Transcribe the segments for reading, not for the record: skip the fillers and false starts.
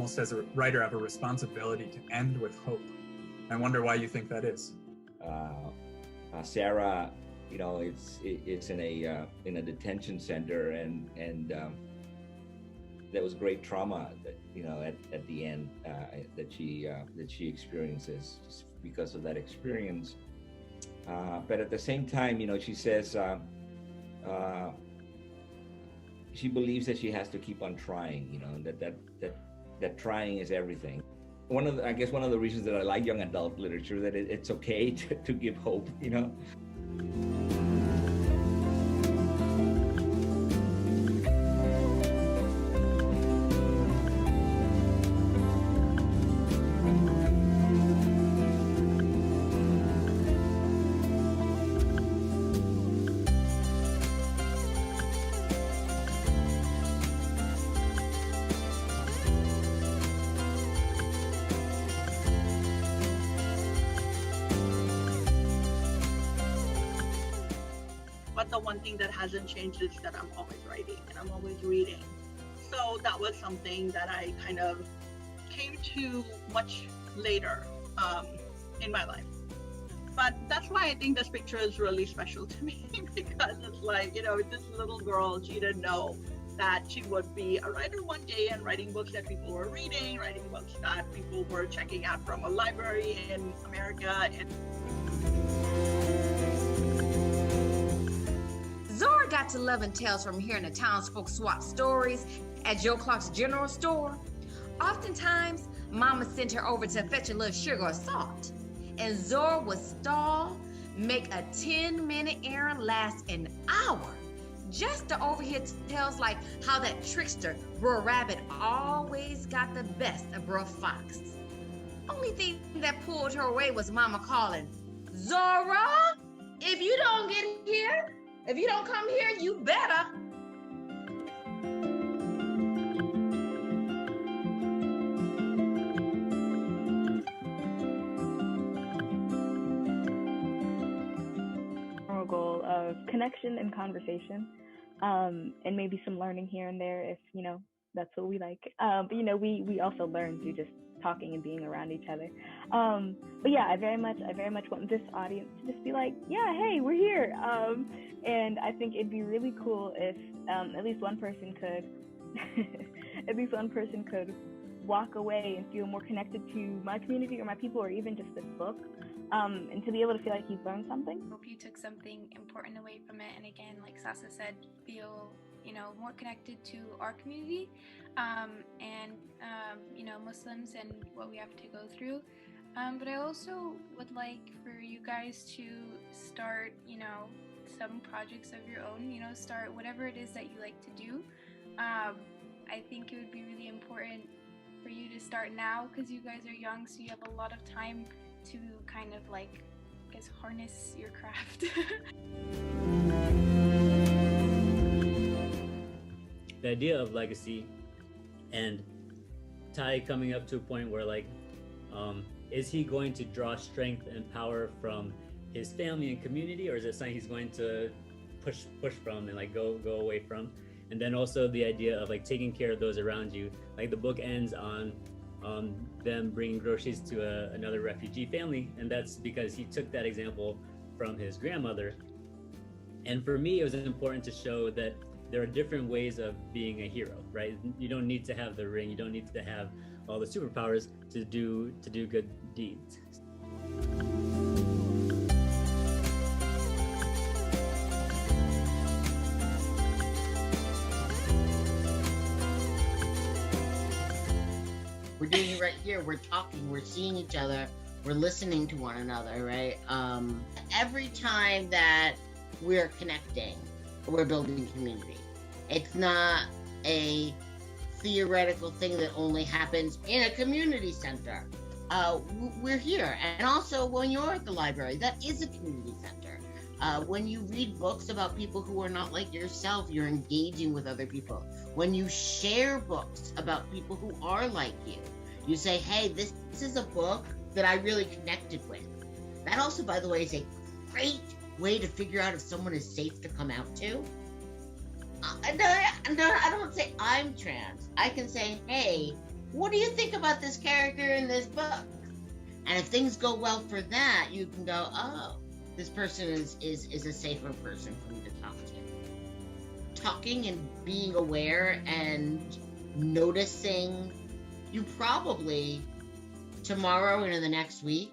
almost as a writer have a responsibility to end with hope. I wonder why you think that is. Sarah, you know, it's in a detention center, and there was great trauma that, you know, at the end that she experiences just because of that experience. But at the same time, you know, she says she believes that she has to keep on trying, you know, that trying is everything. I guess one of the reasons that I like young adult literature, that it's okay to give hope, you know. But the one thing that hasn't changed is that I'm always writing and I'm always reading. So that was something that I kind of came to much later in my life. But that's why I think this picture is really special to me, because it's like, you know, this little girl, she didn't know that she would be a writer one day and writing books that people were reading, writing books that people were checking out from a library in America. Zora got to loving tales from hearing the townsfolk swap stories at Joe Clark's general store. Oftentimes, Mama sent her over to fetch a little sugar or salt, and Zora would stall, make a 10-minute errand last an hour, just to overhear tales like how that trickster, Brer Rabbit, always got the best of Brer Fox. Only thing that pulled her away was Mama calling, "Zora, if you don't get here, if you don't come here, you better." Our goal of connection and conversation, and maybe some learning here and there if, you know, that's what we like. But, you know, we also learn through just talking and being around each other. But yeah, I very much want this audience to just be like, yeah, hey, we're here. And I think it'd be really cool if at least one person could walk away and feel more connected to my community or my people, or even just this book, and to be able to feel like you've learned something. Hope you took something important away from it, and again, like Sasa said, feel, you know, more connected to our community, and you know, Muslims and what we have to go through. But I also would like for you guys to start, you know, some projects of your own, you know, start whatever it is that you like to do. I think it would be really important for you to start now, because you guys are young, so you have a lot of time to kind of like, I guess, harness your craft. The idea of legacy and Ty coming up to a point where, like, is he going to draw strength and power from his family and community, or is it something he's going to push from and like go away from? And then also the idea of like taking care of those around you. Like the book ends on them bringing groceries to another refugee family, and that's because he took that example from his grandmother. And for me, it was important to show that there are different ways of being a hero, right? You don't need to have the ring, you don't need to have all the superpowers to do good deeds. We're doing it right here. We're talking, we're seeing each other, we're listening to one another, right? Every time that we're connecting, we're building community. It's not a theoretical thing that only happens in a community center. We're here. And also when you're at the library, that is a community center. When you read books about people who are not like yourself, you're engaging with other people. When you share books about people who are like you, you say, hey, this is a book that I really connected with. That also, by the way, is a great way to figure out if someone is safe to come out to. No, I don't say I'm trans. I can say, hey, what do you think about this character in this book? And if things go well for that, you can go, oh, this person is a safer person for me to talk to. Talking and being aware and noticing, you probably tomorrow and in the next week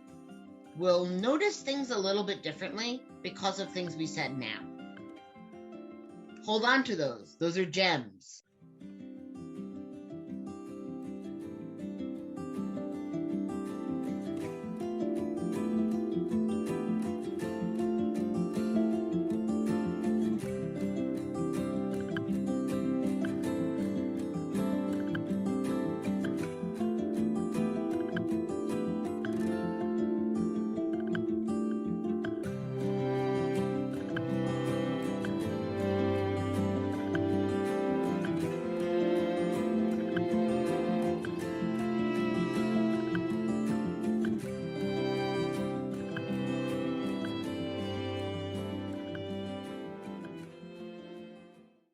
will notice things a little bit differently because of things we said now. Hold on to those. Those are gems.